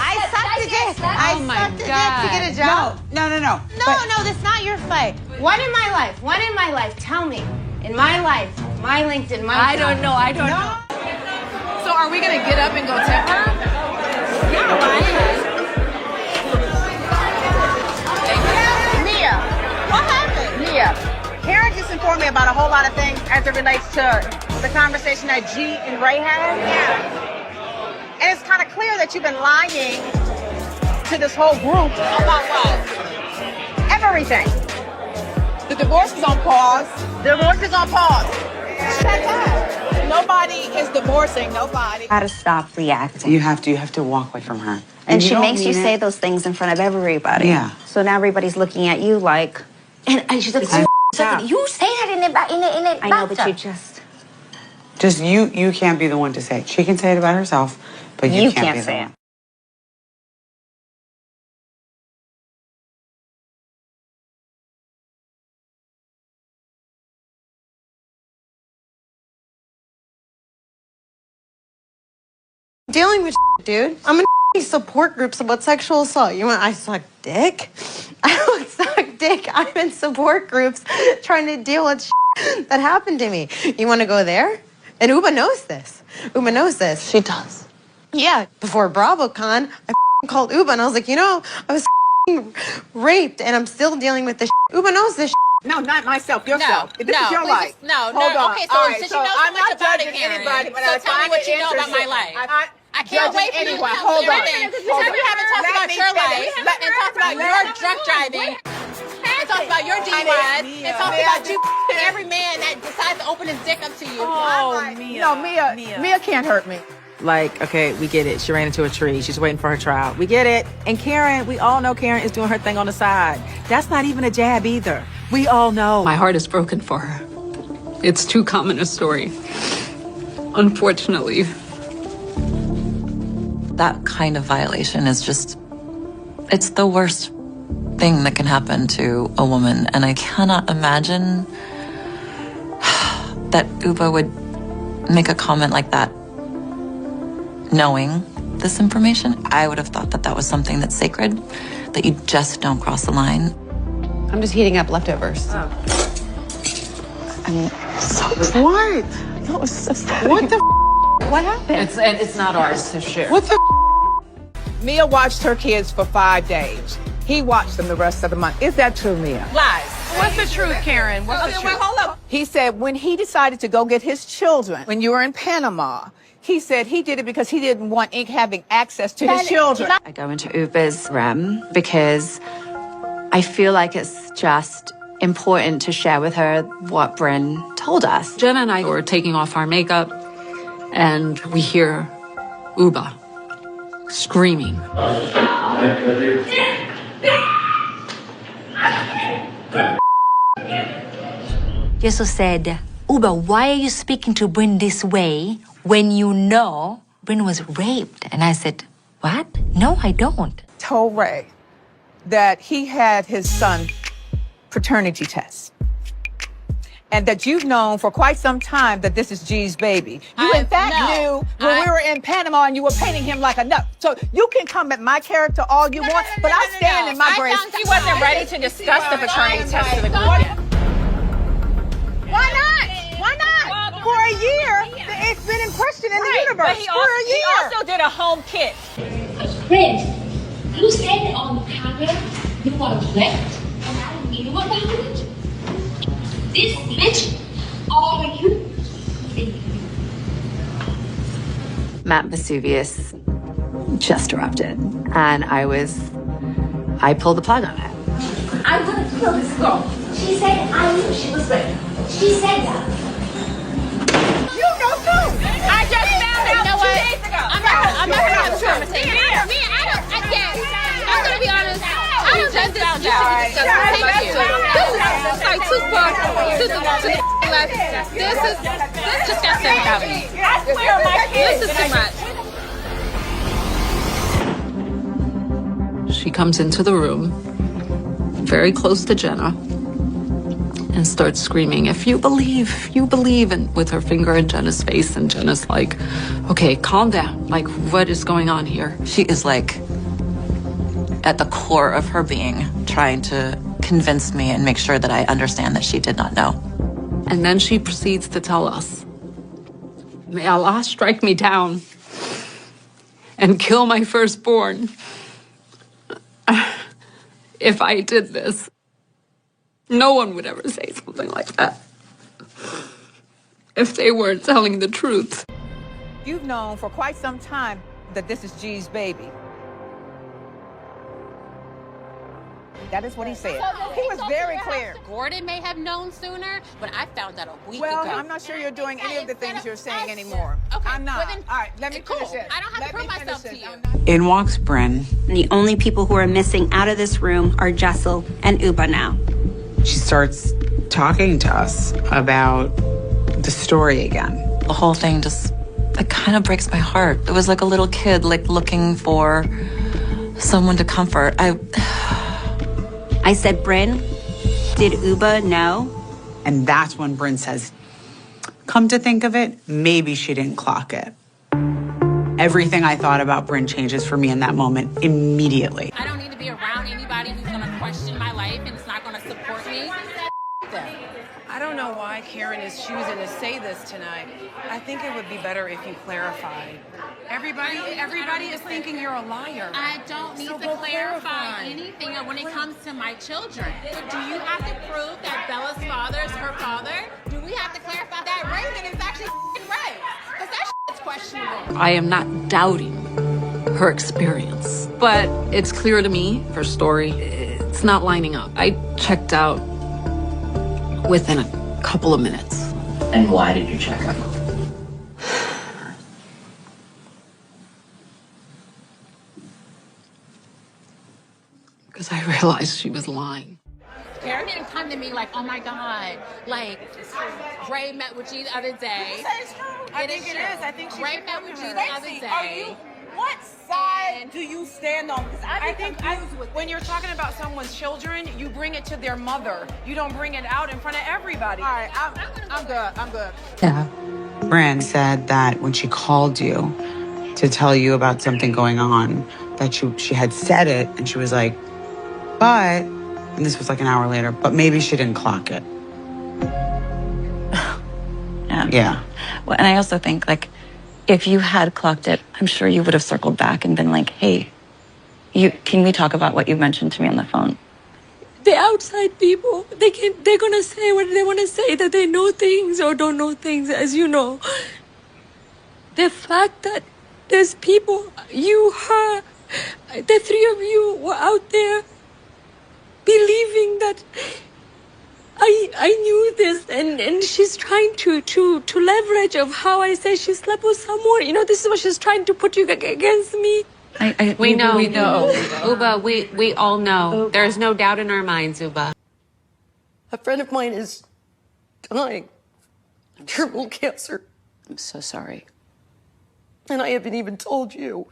I sucked a dick. I sucked a dick to get a job. No. No, that's not your fight. What in my life? Tell me. In my life, my LinkedIn, my I don't know. So are we going to get up and go tip her? Mia, what happened? Mia, Karen just informed me about a whole lot of things as it relates to the conversation that G and Ray had. Yeah. And it's kind of clear that you've been lying to this whole group about what? Everything. The divorce is on pause. The divorce is on pause. Nobody is divorcing nobody. Gotta stop reacting. You have to walk away from her. And she makes you say those things in front of everybody. Yeah. So now everybody's looking at you like. And she's like, you say that in the I know, but you just. You can't be the one to say it. She can say it about herself, but you can't be the one. Dealing with dude. I'm in support groups about sexual assault. You want I suck dick? I don't suck dick. I'm in support groups trying to deal with that happened to me. You want to go there? And Uba knows this. Uba knows this. She does. Yeah. Before BravoCon, I called Uba and I was like, I was raped and I'm still dealing with this. Uba knows this. No, not myself. Yourself. This is your life. No. Hold on. Okay, so All right, since you know so much about it, anybody, but so tell me what you know about my life. I can't wait for you to Hold on. We haven't talked about your life and talked about your drunk driving and talked about your DUIs and talked about you every man that decides to open his dick up to you. Oh, Mia. No, Mia can't hurt me. Like, okay, we get it. She ran into a tree. She's waiting for her trial. We get it. And Karen, we all know Karen is doing her thing on the side. That's not even a jab either. We all know. My heart is broken for her. It's too common a story. Unfortunately. That kind of violation is just, it's the worst thing that can happen to a woman. And I cannot imagine that Uba would make a comment like that knowing this information. I would have thought that that was something that's sacred, that you just don't cross the line. I'm just heating up leftovers. I'm so what? That was so what the What happened? It's not ours to share. What the Mia watched her kids for 5 days. He watched them the rest of the month. Is that true, Mia? Lies. What's the truth, Karen? What's the truth? Wait, hold up. He said when he decided to go get his children, when you were in Panama, he said he did it because he didn't want Inc. having access to his children. I go into Uber's REM because I feel like it's just important to share with her what Bryn told us. Jenna and I were taking off our makeup, and we hear Uba screaming. Jesus said, Uba, why are you speaking to Bryn this way when you know Bryn was raped? And I said, what? No, I don't. Told Ray that he had his son paternity test. And that you've known for quite some time that this is G's baby. You in fact knew when we were in Panama and you were painting him like a nut. So you can come at my character all you want, but I stand in my grace. He wasn't ready to discuss the paternity test to the group yet. Why not? Why not? For a year, it's been in question in the universe. But for a year. he also did a home kiss. Friend, you said on camera you were wrecked and I knew about it. This bitch, are you? Mount Vesuvius just erupted, and I pulled the plug on it. I'm gonna kill this girl. She said I knew she was raped. She said that. You know too. I just found out 2 days ago. I'm not gonna have a conversation. I'm gonna be honest. I don't think you should discuss this. Thank you. This is like too far to the left. This just got sent out. This is too much. She comes into the room, very close to Jenna, and starts screaming, if you believe, and with her finger in Jenna's face, and Jenna's like, okay, calm down. Like, what is going on here? She is like at the core of her being, trying to convince me and make sure that I understand that she did not know. And then she proceeds to tell us, may Allah strike me down and kill my firstborn if I did this. No one would ever say something like that if they weren't telling the truth. You've known for quite some time that this is G's baby. That is what he said. He was very clear. Gordon may have known sooner, but I found out a week ago. Well, I'm not sure you're doing any of the things you're saying anymore. Okay, I'm not. well then, all right, let me cool. finish it. I don't have to prove myself to you. In walks Bryn. The only people who are missing out of this room are Jessel and Uba now. She starts talking to us about the story again. The whole thing just, it kind of breaks my heart. It was like a little kid, like looking for someone to comfort. I said, Bryn, did Uba know? And that's when Bryn says, come to think of it, maybe she didn't clock it. Everything I thought about Bryn changes for me in that moment immediately. I don't need to be around anybody who's gonna question my life and is not gonna support me. I don't know why Karen is choosing to say this tonight. I think it would be better if you clarified. Everybody is thinking you're a liar. I don't need to clarify anything when it comes to my children. Do you have to prove that Bella's father is her father? Do we have to clarify that Raven is actually Ray? Because that is questionable. I am not doubting her experience, but it's clear to me, her story, it's not lining up. I checked out within a couple of minutes. And why did you check out? Because I realized she was lying. Karen didn't come to me like, oh my God, like Ray met with you the other day. I think it is. I think she Ray met with you the other day. What side do you stand on? Because I think when you're talking about someone's children, you bring it to their mother. You don't bring it out in front of everybody. All right, I'm good. I'm good. Yeah. Bryn said that when she called you to tell you about something going on, that she had said it, and she was like, but, and this was like an hour later, but maybe she didn't clock it. Yeah. Well, and I also think, like, if you had clocked it, I'm sure you would have circled back and been like, hey, can we talk about what you mentioned to me on the phone? The outside people, they're gonna say what they want to say, that they know things or don't know things, as you know. The fact that there's people, you, her, the three of you were out there believing that I knew this, and she's trying to leverage of how I say she slept with someone. You know, this is what she's trying to put you against me. We know. Uba, we all know. There's no doubt in our minds, Uba. A friend of mine is dying of terminal cancer. I'm so sorry. And I haven't even told you.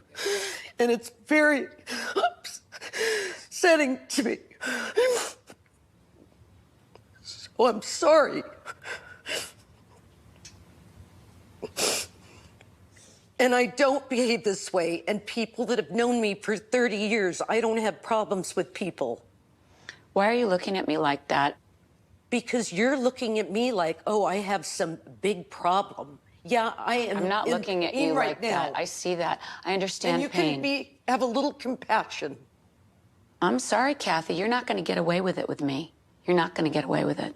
And it's very upsetting to me. Oh, I'm sorry. And I don't behave this way. And people that have known me for 30 years, I don't have problems with people. Why are you looking at me like that? Because you're looking at me like, oh, I have some big problem. Yeah, I am. I'm not looking at you like that. I see that. I understand pain. And you can have a little compassion. I'm sorry, Kathy. You're not going to get away with it with me. You're not going to get away with it.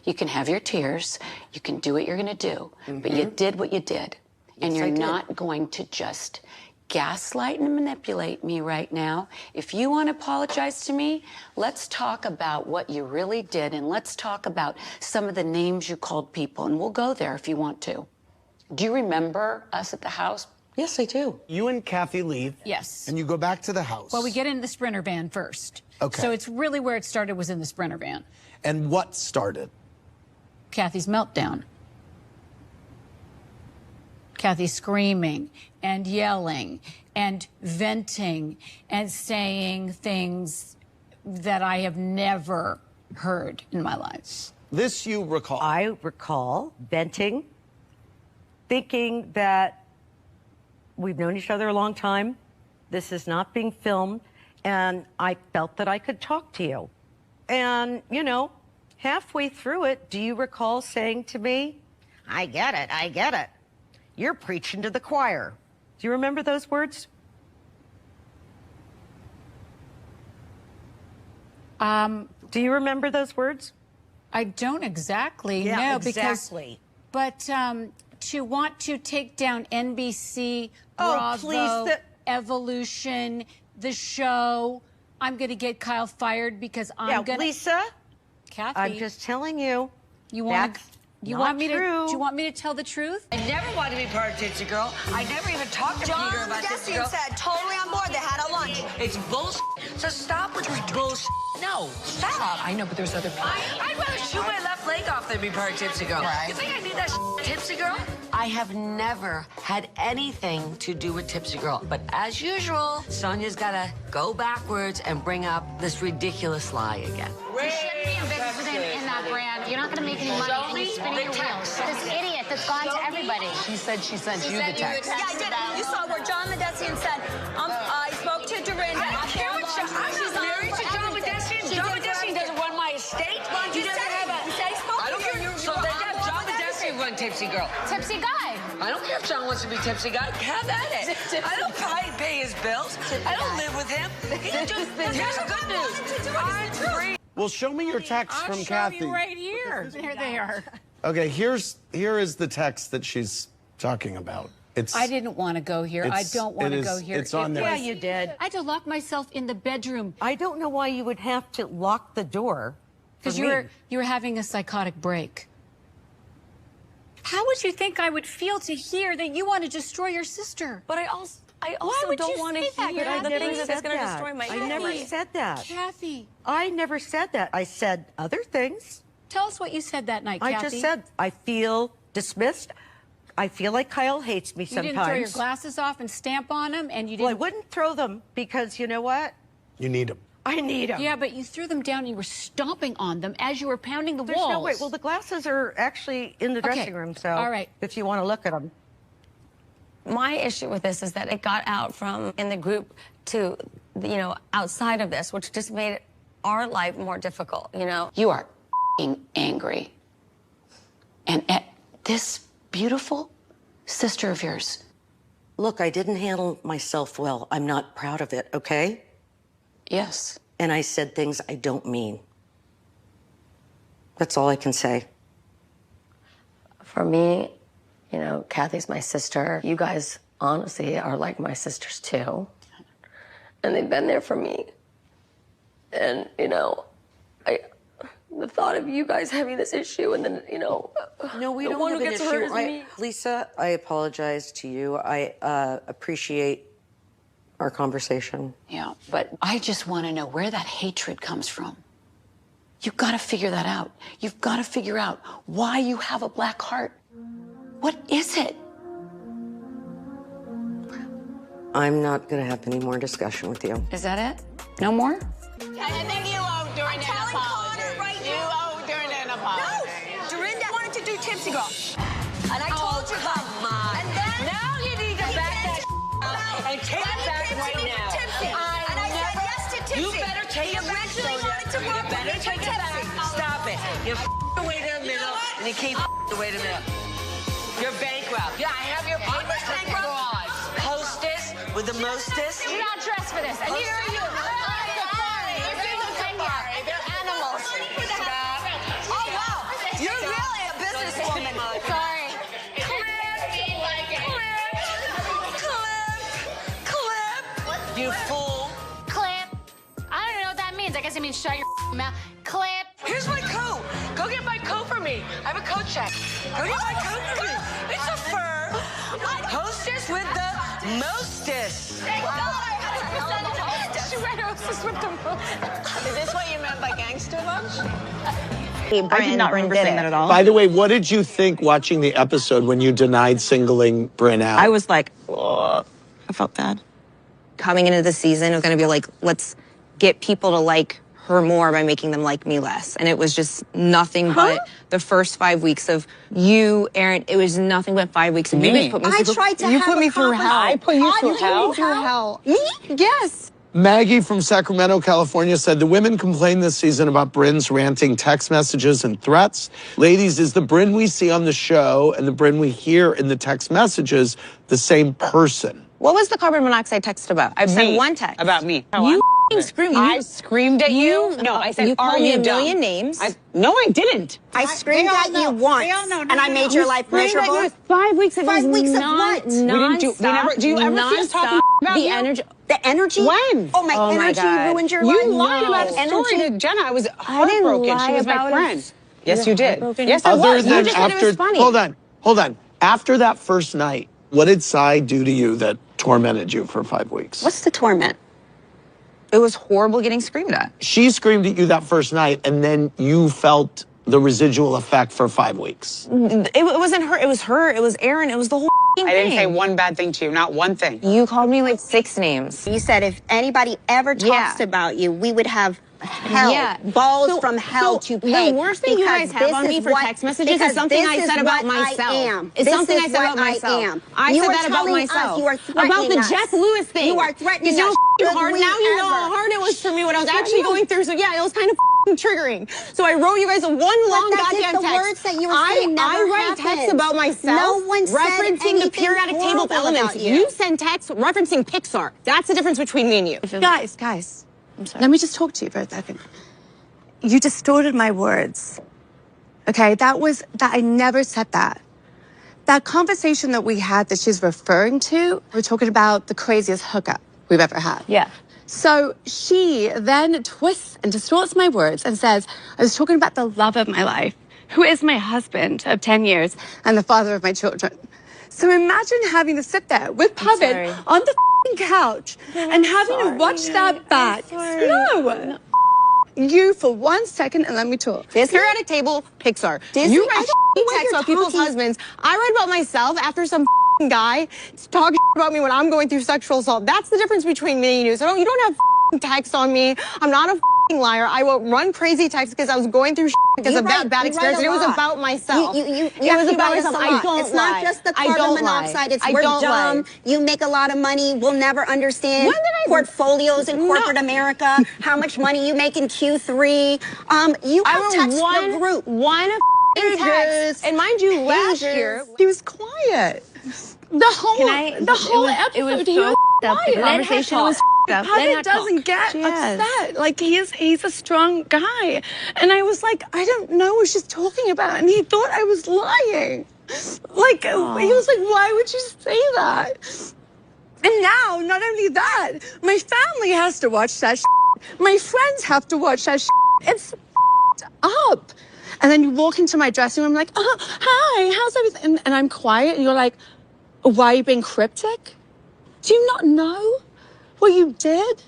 You can have your tears. You can do what you're going to do. But you did what you did. And you're not going to just gaslight and manipulate me right now. If you want to apologize to me, let's talk about what you really did, and let's talk about some of the names you called people, and we'll go there if you want to. Do you remember us at the house? Yes, I do. You and Kathy leave. Yes. And you go back to the house. Well, we get in the Sprinter van first. Okay. So it's really where it started was in the Sprinter van. And what started? Kathy's meltdown. Kathy screaming and yelling and venting and saying things that I have never heard in my life. This you recall? I recall venting, thinking that we've known each other a long time. This is not being filmed. And I felt that I could talk to you. And, you know, halfway through it, do you recall saying to me, I get it, I get it. You're preaching to the choir. Do you remember those words? Do you remember those words? I don't exactly know exactly. But to want to take down NBC, Bravo, Evolution, the show, I'm going to get Kyle fired because I'm going to... Lisa, Kathy, I'm just telling you. You want Not want me true. to? Do you want me to tell the truth? I never wanted to be part of Tipsy Girl. I never even talked to Peter about Tipsy Girl. said totally on board. They had a lunch. It's bullshit. So stop with your bullshit. No, stop. I know, but there's other people. I'd rather shoot my left leg off than be part of Tipsy Girl. Right. You think I need that Tipsy Girl? I have never had anything to do with Tipsy Girl. But as usual, Sonia's got to go backwards and bring up this ridiculous lie again. You shouldn't be invested in that brand. You're not going to make any money and you're spinning your wheels. This idiot that's gone to everybody. She said she sent you the text. Yeah, I did. You saw where John Medesian said, I spoke to Dorinda. I don't care what I'm not married to John Medesian. John Medesian doesn't run my estate. You said he spoke to I don't care. So they have John Medesian run Tipsy Girl. Tipsy guy. I don't care if John wants to be Tipsy Guy. Have at it. I don't pay his bills. I don't live with him. Here's the good news. I'm free. Well, show me your text from Kathy. I'll show you right here. Here they are. Okay, here is the text that she's talking about. It's. I didn't want to go here. I don't want to go here. It's on there. Yeah, you did. I had to lock myself in the bedroom. I don't know why you would have to lock the door. Because you were having a psychotic break. How would you think I would feel to hear that you want to destroy your sister? But I also don't want to hear the things that's going to destroy my I never said that. Kathy. I never said that. I said other things. Tell us what you said that night, Kathy. I just said I feel dismissed. I feel like Kyle hates me sometimes. You didn't throw your glasses off and stamp on them, and you didn't... Well, I wouldn't throw them because you know what? You need them. I need them. Yeah, but you threw them down and you were stomping on them as you were pounding the There's walls. no way. Well, the glasses are actually in the dressing room, so all right. If you want to look at them. My issue with this is that it got out from in the group to, outside of this, which just made our life more difficult, You are angry. And at this beautiful sister of yours. Look, I didn't handle myself well. I'm not proud of it, okay? Yes. And I said things I don't mean. That's all I can say. For me, Kathy's my sister. You guys, honestly, are like my sisters, too. And they've been there for me. And, the thought of you guys having this issue and then, No, we don't have an issue. Lisa, I apologize to you. I appreciate our conversation. Yeah, but I just want to know where that hatred comes from. You've got to figure that out. You've got to figure out why you have a black heart. What is it? I'm not going to have any more discussion with you. Is that it? No more? I think you owe Dorinda an apology. You owe Dorinda an tipsy girl. And I told you guys. Come on. And then now you need to back that up and take it back right now. And I said yes to tipsy. You better take it back, Sonia. You better take it back. Stop it. You away to the middle, and you keep away to the middle. You're bankrupt. Yeah, I have your papers for fraud. Hostess with the mostest. You're not dressed for this. And here are you. They're animals. Oh, wow. You're really a businesswoman. Sorry. Clip. You fool. Clip. I don't know what that means. I guess it means shut your mouth. Clip. Here's my coat. Go get my coat for me. I have a coat check. Go get my coat for me. It's a fur. Hostess with the mostest. Thank God I 100% she read hostess with the most. Is this what you meant by gangster bunch? I did not remember saying that at all. By the way, what did you think watching the episode when you denied singling Brynn out? I was like, oh, I felt bad. Coming into the season, it was going to be like, let's get people to like her more by making them like me less. And it was just nothing but the first 5 weeks of you, Aaron. It was nothing but 5 weeks of you guys put me through. I tried to have a through hell. I put you through hell. Me? Yes. Maggie from Sacramento, California said the women complained this season about Brynn's ranting text messages and threats. Ladies, is the Brynn we see on the show and the Brynn we hear in the text messages the same person? What was the carbon monoxide text about? I've sent one text. About me. You screamed. I screamed at you? No, I said, you are called me you a million dumb? names. No, I didn't. I screamed at you once, and I made your life miserable. 5 weeks of 5 weeks of what? We didn't do. We never. Do you ever see us talking about the you? energy? The energy? When? Oh, my energy ruined your life. You lied about the story to Jenna. I was heartbroken. She was my friend. Yes, you did. Yes, I was. Other You than just said it was funny. Hold on. After that first night, what did Sai do to you that tormented you for 5 weeks? What's the torment? It was horrible getting screamed at. She screamed at you that first night, and then you felt the residual effect for 5 weeks. It wasn't her. It was her. It was Aaron. It was the whole thing. I didn't say one bad thing to you. Not one thing. You called me like 6 names. You said if anybody ever talks about you, we would have hell, balls from hell to pay. The worst thing you guys have on me for text messages is something I said about myself. It's something I said about myself. I said that about myself. You are threatening about the us. Jeff Lewis thing. You are threatening you us. know how hard. Now you know how hard it was for me when I was actually going through. So yeah, it was kind of triggering. So I wrote you guys one long goddamn text. The words that you were saying never I write texts about myself. No one said referencing the periodic table of elements. You send texts referencing Pixar. That's the difference between me and you. Guys, let me just talk to you for a second. You distorted my words. Okay, that I never said that. That conversation that we had that she's referring to, we're talking about the craziest hookup we've ever had. Yeah. So she then twists and distorts my words and says, I was talking about the love of my life, who is my husband of 10 years and the father of my children. So imagine having to sit there with Pavan on the couch and having to watch that back. No. You for 1 second and let me talk. Periodic table, Pixar. You write texts about people's husbands. I write about myself after some guy talking about me when I'm going through sexual assault. That's the difference between me and you. So you don't have text on me. I'm not a liar. I will run crazy texts because I was going through because of that bad experience. And it was about myself. It was about myself. It's not just the carbon monoxide. It's we're dumb. You make a lot of money. We'll never understand portfolios in corporate America. How much money you make in Q3. You have text the group. One text. And mind you, last year he was quiet. The whole episode it was he so was up. The quiet. conversation was up. Pavan doesn't get upset. Like he's a strong guy. And I was like, I don't know what she's talking about. And he thought I was lying. Like he was like, why would you say that? And now, not only that, my family has to watch that shit. My friends have to watch that shit. It's up. And then you walk into my dressing room, like, hi, how's everything? And I'm quiet, and you're like, why are you being cryptic? Do you not know what you did?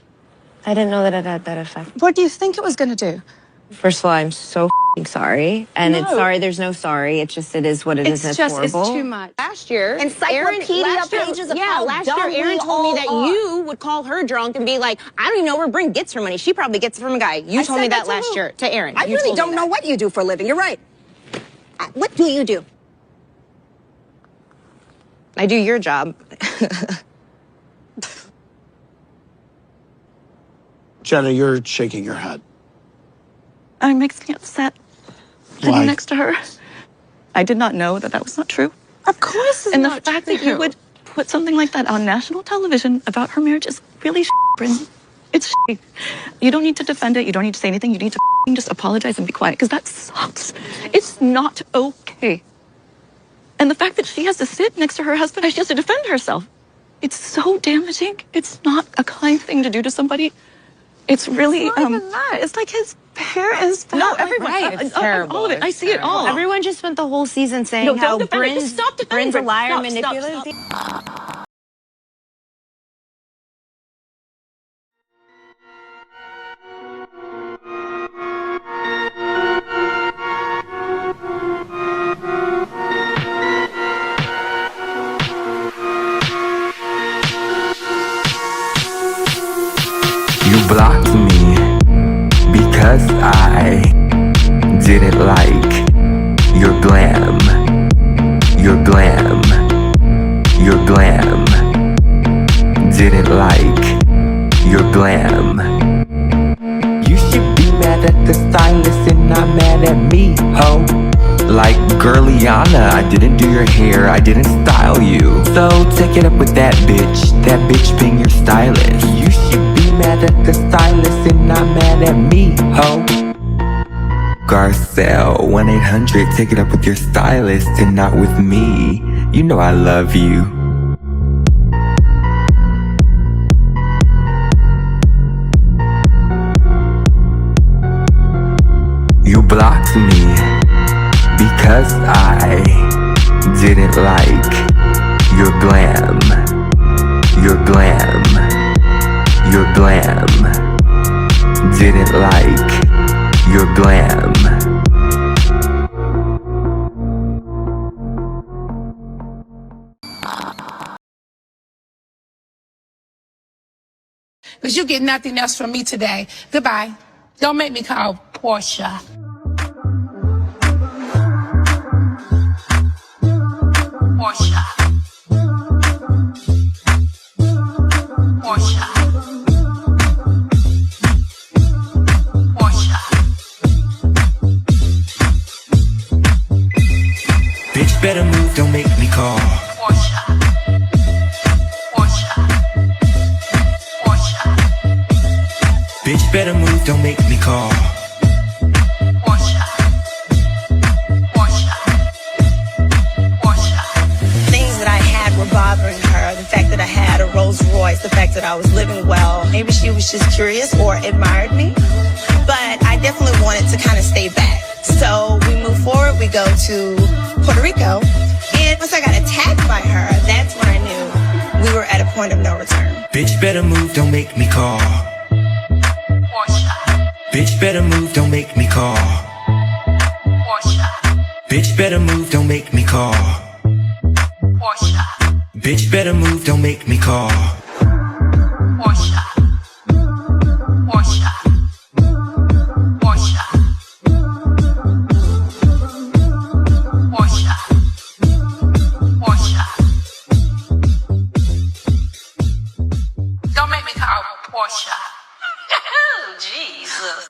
I didn't know that it had that effect. What do you think it was going to do? First of all, I'm so sorry. And it's sorry, there's no sorry. It's just, it is what it is. It's horrible. It's too much. Last year, Encyclopedia pages of how last dumb year, Aaron we told me that all are. you would call her drunk and be like, I don't even know where Brynn gets her money. She probably gets it from a guy. You told me that last year to Aaron. I really don't know what you do for a living. You're right. What do you do? I do your job. Jenna, you're shaking your head. It makes me upset sitting next to her. I did not know that was not true. Of course it's and not the fact true. that you would put something like that on national television about her marriage is really Bryn. It's You don't need to defend it. You don't need to say anything. You need to just apologize and be quiet because that sucks. It's not okay. And the fact that she has to sit next to her husband, she has to defend herself. It's so damaging. It's not a kind thing to do to somebody. It's really It's not even that. It's like his hair is fat. No, everyone. Right. It's terrible. All of it. I see it all. Everyone just spent the whole season saying how Bryn's a liar, manipulative. You blocked me because I didn't like your glam, your glam, your glam. Didn't like your glam. You should be mad at the stylist and not mad at me, ho. Like Girliana, I didn't do your hair, I didn't style you. So take it up with that bitch being your stylist. You should be mad at the stylist and not mad at me, ho. Garcelle, 1-800, take it up with your stylist and not with me. You know I love you. You blocked me because I didn't like your glam, your glam, your glam. Didn't like your glam. Because you get nothing else from me today. Goodbye. Don't make me call Portia. Portia. Portia. Portia. Bitch better move, don't make me call. Portia. Portia. Portia. Bitch better move, don't make me call. Portia. Portia. Portia. Things that I had were bothering her. The fact that I had a Rolls Royce, the fact that I was living well. Maybe she was just curious or admired me. But I definitely wanted to kind of stay back. So we move forward, we go to Puerto Rico. And once I got attacked by her, that's when I knew we were at a point of no return. Bitch better move, don't make me call. Portia. Bitch better move, don't make me call. Portia. Bitch better move, don't make me call. Portia. Bitch better move, don't make me call. Portia. Portia. Portia. Portia. Portia. Don't make me call Portia. Jesus.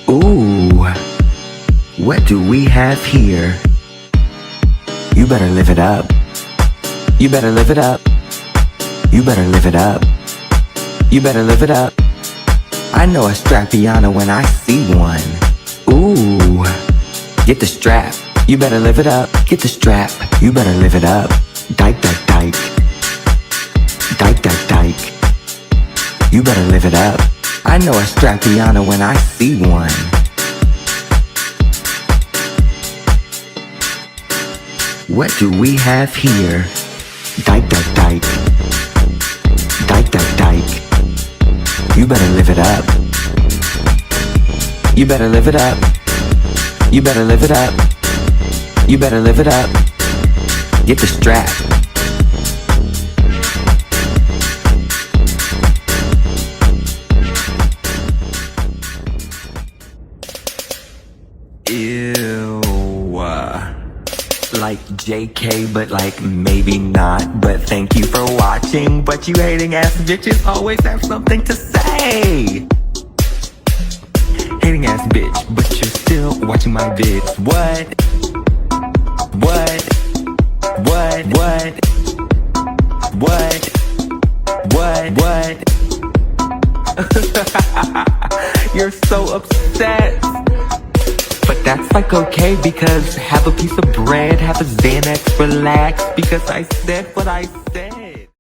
Ooh, what do we have here? You better live it up. You better live it up. You better live it up. You better live it up. I know a Strappiana when I see one. Ooh, get the strap. You better live it up. Get the strap. You better live it up. Dyke, dyke, dyke. Dyke, dyke, dyke. You better live it up. I know a Strappiana when I see one. What do we have here? Dyke, dyke, dyke. Dyke, dyke, dyke. You better live it up. You better live it up. You better live it up. You better live it up. Get the strap. like JK, but like maybe not. But thank you for watching. But you hating ass bitches always have something to say. Hating ass bitch, but you're still watching my vids. What? What? What? What? What? What? You're so upset. But that's like okay, because have a piece of bread, have a Xanax, relax, because I said what I said.